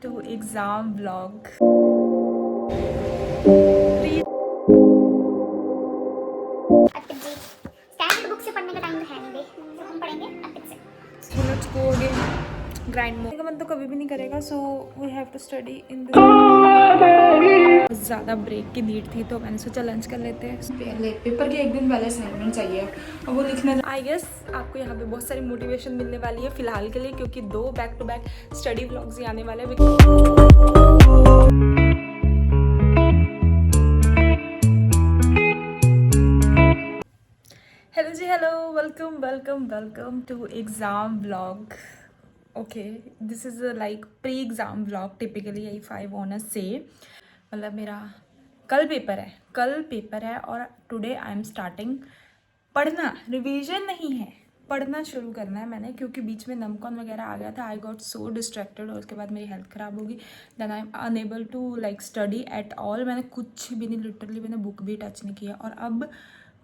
to exam vlog. Arpit ji standard book से पढ़ने का टाइम है नहीं, तो हम पढ़ेंगे अर्पित से। So let's go again. Grind more. का मन तो कभी भी नहीं करेगा, so we have to study in this. ज़्यादा ब्रेक की नीड थी तो मैंने सोचा लंच कर लेते हैं। पहले पेपर के एक दिन पहले असाइनमेंट चाहिए और वो लिखना। आई गेस आपको यहाँ पे बहुत सारी मोटिवेशन मिलने वाली है फिलहाल के लिए, क्योंकि 2 back to back study vlogs ही आने वाले हैं। हेलो जी, hello, welcome welcome welcome to exam vlog. Okay, this is like pre exam vlog typically if I want to say. मतलब मेरा कल पेपर है और टुडे आई एम स्टार्टिंग पढ़ना. रिवीजन नहीं है, पढ़ना शुरू करना है मैंने, क्योंकि बीच में नमकॉन वगैरह आ गया था. आई गॉट सो डिस्ट्रैक्टेड और उसके बाद मेरी हेल्थ ख़राब होगी. Then I am unable to like study at all. मैंने कुछ भी नहीं, लिटरली मैंने बुक भी टच नहीं किया. और अब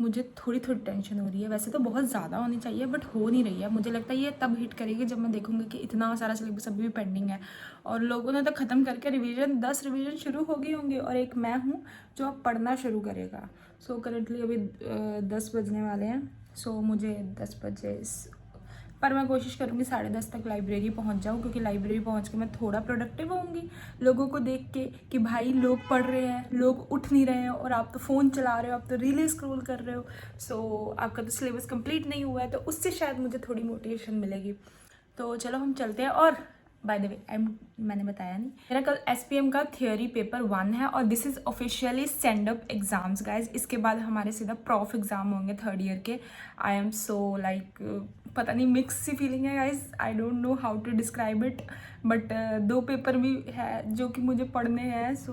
मुझे थोड़ी टेंशन हो रही है. वैसे तो बहुत ज़्यादा होनी चाहिए बट हो नहीं रही है. मुझे लगता है ये तब हिट करेगी जब मैं देखूँगी कि इतना सारा सिलेबस अभी भी पेंडिंग है और लोगों ने तो ख़त्म करके 10 रिवीजन शुरू हो गई होंगी और एक मैं हूँ जो अब पढ़ना शुरू करेगा. सो करेंटली अभी 10 बजने वाले हैं. सो मुझे 10 बजे पर मैं कोशिश करूँगी 10:30 तक लाइब्रेरी पहुँच जाऊँ, क्योंकि लाइब्रेरी पहुँच के मैं थोड़ा प्रोडक्टिव होंगी लोगों को देख के कि भाई लोग पढ़ रहे हैं, लोग उठ नहीं रहे हैं और आप तो फ़ोन चला रहे हो, आप तो रीलें स्क्रॉल कर रहे हो. सो आपका तो सिलेबस कंप्लीट नहीं हुआ है, तो उससे शायद मुझे थोड़ी मोटिवेशन मिलेगी. तो चलो हम चलते हैं. और बाय द वे मैंने बताया नहीं, मेरा कल SPM का थियोरी पेपर 1 है और this is officially stand up exams guys. इसके बाद हमारे सीधा प्रॉफ एग्जाम होंगे 3rd ईयर के. आई एम सो लाइक पता नहीं, मिक्स सी फीलिंग है guys. I don't know how to describe it but 2 paper भी है जो कि मुझे पढ़ने हैं. सो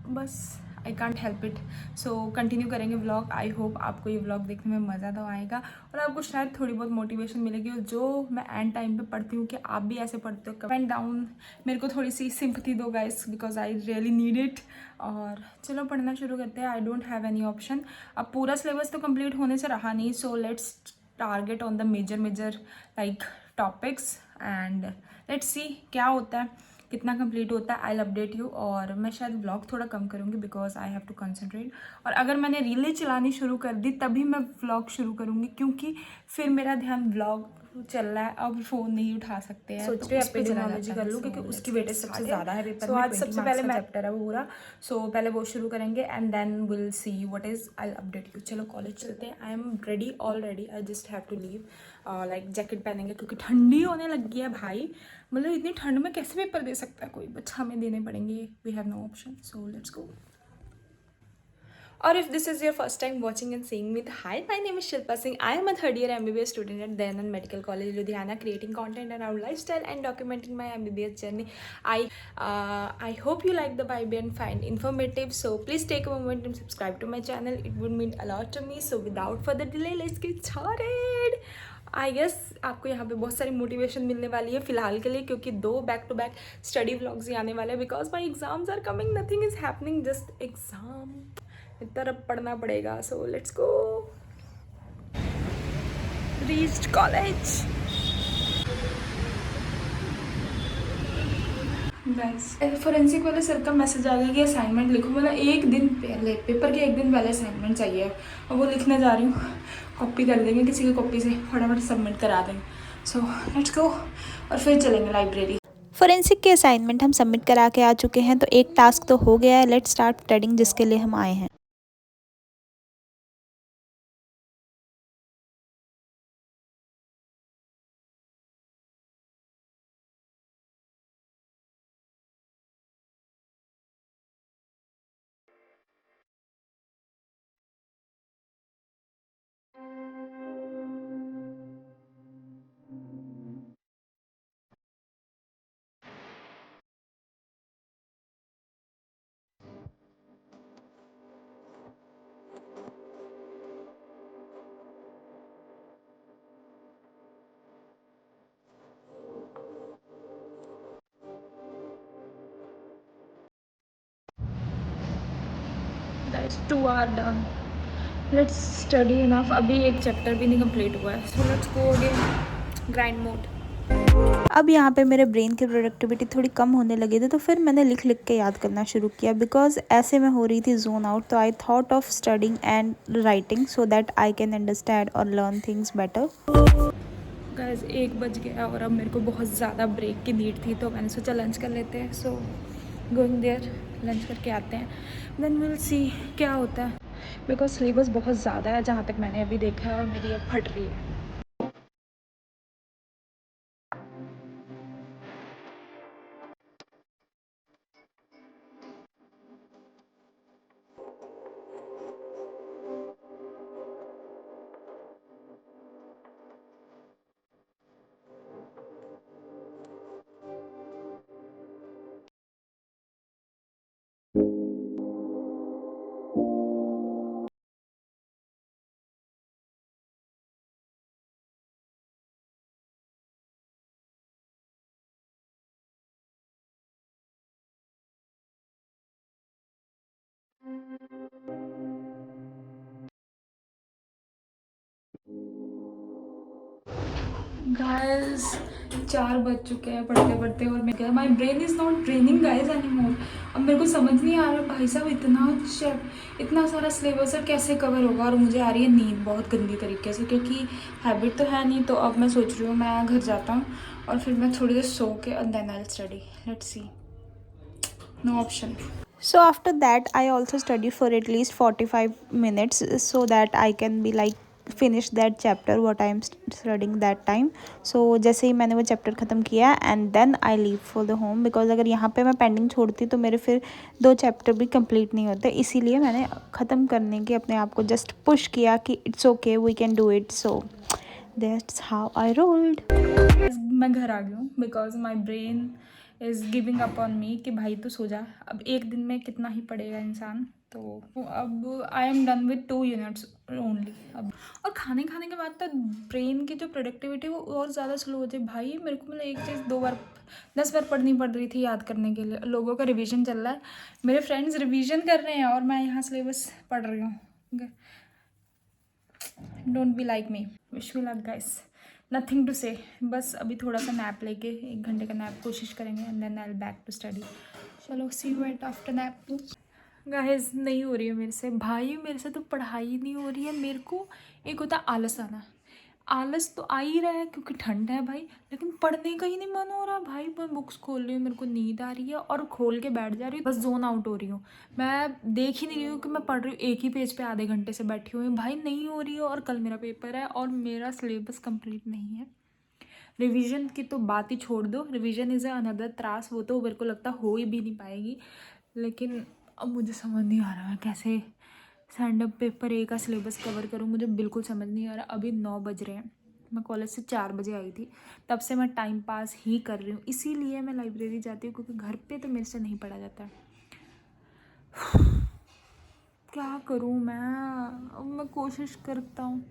बस I can't help it. So continue करेंगे व्लॉग. आई होप आपको ये व्लॉग देखने में मज़ा तो आएगा और आपको शायद थोड़ी बहुत मोटिवेशन मिलेगी. और जो मैं एंड टाइम पे पढ़ती हूँ कि आप भी ऐसे पढ़ते हो, कमेंट डाउन मेरे को थोड़ी सी सिंपैथी दो guys, because I really need it. और चलो पढ़ना शुरू करते हैं. I don't have any option. अब पूरा सिलेबस तो कंप्लीट होने से रहा नहीं. So let's target on the major like topics and let's see क्या होता है, कितना कंप्लीट होता है. I will update you. और मैं शायद व्लॉग थोड़ा कम करूँगी because I have to concentrate. और अगर मैंने रीलें चलानी शुरू कर दी तभी मैं व्लॉग शुरू करूँगी, क्योंकि फिर मेरा ध्यान व्लॉग चल रहा है. अब फ़ोन नहीं उठा सकते हैं, सोच रहे एपिडेमियोलॉजी कर लूँ क्योंकि उसकी वेटेज सबसे ज़्यादा है पेपर में. आज सबसे पहले चैप्टर है वो पूरा. सो पहले वो शुरू करेंगे and then will see what is. I update you. चलो कॉलेज चलते हैं. I am ready already. I just have to leave. Like jacket पहनेंगे क्योंकि ठंडी होने लगी है भाई. मतलब इतनी ठंड में कैसे पेपर दे सकता है कोई, बट हमें देने पड़ेंगे. We have no option. So let's go. Or if this is your first time watching and seeing me, hi, my name is Shilpa Singh. I am a 3rd year MBBS student at Dayanand Medical College, Ludhiana, creating content around lifestyle and documenting my MBBS journey. I hope you like the vibe and find informative. So please take a moment and subscribe to my channel. It would mean a lot to me. So without further delay, let's get started. I guess आपको यहाँ पे बहुत सारी motivation मिलने वाली है फिलहाल के लिए, क्योंकि 2 back to back study vlogs ही आने वाले हैं. Because my exams are coming, nothing is happening, just exam. इतना पढ़ना पड़ेगा. So let's go. Reached college. Forensic वाले सर का मैसेज आ गया कि असाइनमेंट लिखो. मतलब एक दिन पहले, पेपर के एक दिन पहले असाइनमेंट चाहिए और वो लिखने जा रही हूँ. कॉपी कर देंगे किसी की कॉपी से, फटाफट सबमिट करा देंगे. सो लेट्स गो. और फिर चलेंगे लाइब्रेरी. फोरेंसिक के असाइनमेंट हम सबमिट करा के आ चुके हैं, तो एक टास्क तो हो गया है. लेट्स स्टार्ट स्टडिंग, जिसके लिए हम आए हैं. That's 2 hour done. Let's study enough. अभी एक चैप्टर भी नहीं कंप्लीट हुआ है. So let's go again. Grind mode. अब यहाँ पे मेरे ब्रेन की प्रोडक्टिविटी थोड़ी कम होने लगी थी, तो फिर मैंने लिख लिख के याद करना शुरू किया, बिकॉज ऐसे में हो रही थी जोन आउट। तो I thought of studying and writing so that I can understand और लर्न थिंग्स बेटर। गाइस 1 बज गया और अब मेरे को बहुत ज़्यादा ब्रेक की नीड थी, तो मैंने सोचा लंच कर लेते हैं। सो गोइंग देयर, लंच करके आते हैं, देन विल सी क्या होता है, बिकॉज सिलेबस बहुत ज़्यादा है जहाँ तक मैंने अभी देखा है, और मेरी अब फट रही है। गाइस 4 बज चुके हैं पढ़ते पढ़ते, और मैं क्या, माई brain is not training guys any more. अब मेरे को समझ नहीं आ रहा भाई साहब, इतना सारा सिलेबस है, कैसे कवर होगा। और मुझे आ रही है नींद बहुत गंदी तरीके से, क्योंकि हैबिट तो है नहीं। तो अब मैं सोच रही हूँ मैं घर जाता हूँ और फिर मैं थोड़ी देर सो के and then I will study, let's see, no option. So after that I also study for at least 45 minutes so that I can be like finish that chapter what I am studying that time. So जैसे ही मैंने वो chapter ख़त्म किया and then I leave for the home, because अगर यहाँ पे मैं pending छोड़ती तो मेरे फिर 2 चैप्टर भी कंप्लीट नहीं होते। इसीलिए मैंने ख़त्म करने के अपने आप को जस्ट पुश किया कि it's okay, we can do it. So that's how I rolled. मैं घर आ गई हूँ because my brain is giving up on me कि भाई तो सो जा, अब एक दिन में कितना ही पढ़ेगा इंसान। तो अब I am done with 2 units only अब। और खाने के बाद तो ब्रेन की जो प्रोडक्टिविटी वो और ज़्यादा स्लो हो जाए भाई। मेरे को मतलब एक चीज़ 2 बार 10 बार पढ़नी पड़ रही थी याद करने के लिए। लोगों का रिवीजन चल रहा है, मेरे फ्रेंड्स रिवीजन कर रहे हैं और मैं यहाँ सिलेबस पढ़ रही हूँ। Don't be like me, wish me luck guys, nothing to say. बस अभी थोड़ा सा नैप लेके 1 घंटे का नैप कोशिश करेंगे and then I will back to study. चलो see you at after nap. Guys नहीं हो रही है मेरे से भाई, मेरे से तो पढ़ाई नहीं हो रही है। मेरे को एक होता है आलस आना, आलस तो आ ही रहा है क्योंकि ठंड है भाई, लेकिन पढ़ने का ही नहीं मन हो रहा भाई। मैं बुक्स खोल रही हूँ, मेरे को नींद आ रही है और खोल के बैठ जा रही हूँ, बस जोन आउट हो रही हूँ। मैं देख ही नहीं रही हूँ कि मैं पढ़ रही हूँ, एक ही पेज पे आधे घंटे से बैठी हुई हूँ भाई, नहीं हो रही है। और कल मेरा पेपर है और मेरा सिलेबस कंप्लीट नहीं है। रिवीजन की तो बात ही छोड़ दो, रिवीजन इज़ अनदर त्रास, वो तो मेरे को लगता हो ही भी नहीं पाएगी। लेकिन अब मुझे समझ नहीं आ रहा है कैसे स्टैंड अप पेपर ए का सिलेबस कवर करूँ, मुझे बिल्कुल समझ नहीं आ रहा। अभी 9 बज रहे हैं, मैं कॉलेज से 4 बजे आई थी, तब से मैं टाइम पास ही कर रही हूँ। इसीलिए मैं लाइब्रेरी जाती हूँ, क्योंकि घर पे तो मेरे से नहीं पढ़ा जाता है। क्या करूँ मैं, अब मैं कोशिश करता हूँ,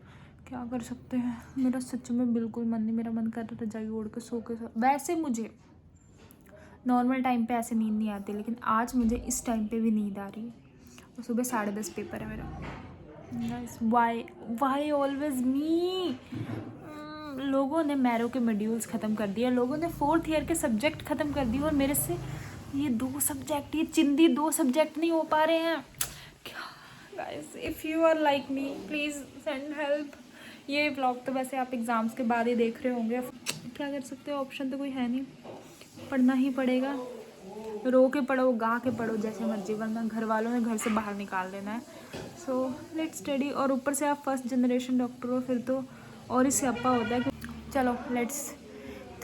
क्या कर सकते हैं। मेरा सच में बिल्कुल मन नहीं, मेरा मन कर रहा रजाई ओढ़ के सो के। वैसे मुझे नॉर्मल टाइम पे ऐसे नींद नहीं आती, लेकिन आज मुझे इस टाइम पे भी नींद आ रही है। और सुबह 10:30 पेपर है मेरा। वाई ऑलवेज मी। लोगों ने मैरो के मॉड्यूल्स ख़त्म कर दिए, लोगों ने 4th ईयर के सब्जेक्ट ख़त्म कर दिए, और मेरे से ये 2 सब्जेक्ट, ये चिंदी 2 सब्जेक्ट नहीं हो पा रहे हैं। Guys if you are like me please send help. ये व्लॉग तो वैसे आप एग्ज़ाम्स के बाद ही देख रहे होंगे, क्या कर सकते हो, ऑप्शन तो कोई है नहीं, पढ़ना ही पड़ेगा। रो के पढ़ो, गा के पढ़ो, जैसे मर्जी, वरना घर वालों ने घर से बाहर निकाल देना है। So let's study. और ऊपर से आप फर्स्ट जनरेशन डॉक्टर हो, फिर तो और ही स्यापा होता है। चलो लेट्स,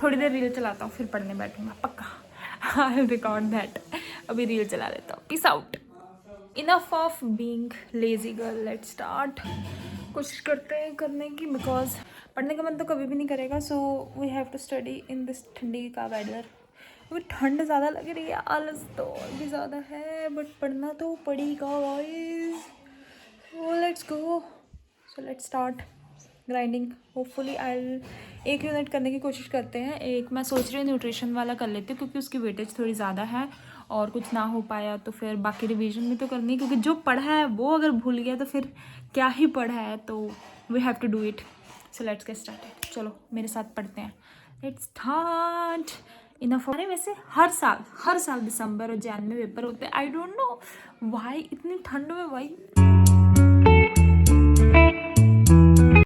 थोड़ी देर रील चलाता हूँ फिर पढ़ने बैठूँगा पक्का। I will record that. अभी रील चला लेता हूँ, peace out. Enough of being lazy girl, let's start. कोशिश करते हैं करने की, बिकॉज पढ़ने का मन तो कभी भी नहीं करेगा। So we have to study in this ठंडी का वेदर। अभी ठंड ज़्यादा लग रही है, आलस तो और भी ज़्यादा है, बट पढ़ना तो पड़ेगा guys. So let's go, so let's start grinding. Hopefully I 1 unit करने की कोशिश करते हैं। एक मैं सोच रही हूँ न्यूट्रिशन वाला कर लेती हूँ, क्योंकि उसकी वेटेज थोड़ी ज़्यादा है, और कुछ ना हो पाया तो फिर बाकी रिवीजन भी तो करनी है, क्योंकि जो पढ़ा है वो अगर भूल गया तो फिर क्या ही पढ़ा है। तो we have to do it. So let's get started. चलो मेरे साथ पढ़ते हैं, लेट्स स्टार्ट इनफ। अरे वैसे हर साल दिसंबर और जैन में पेपर होते हैं। आई डोंट नो वाई इतनी ठंड में भाई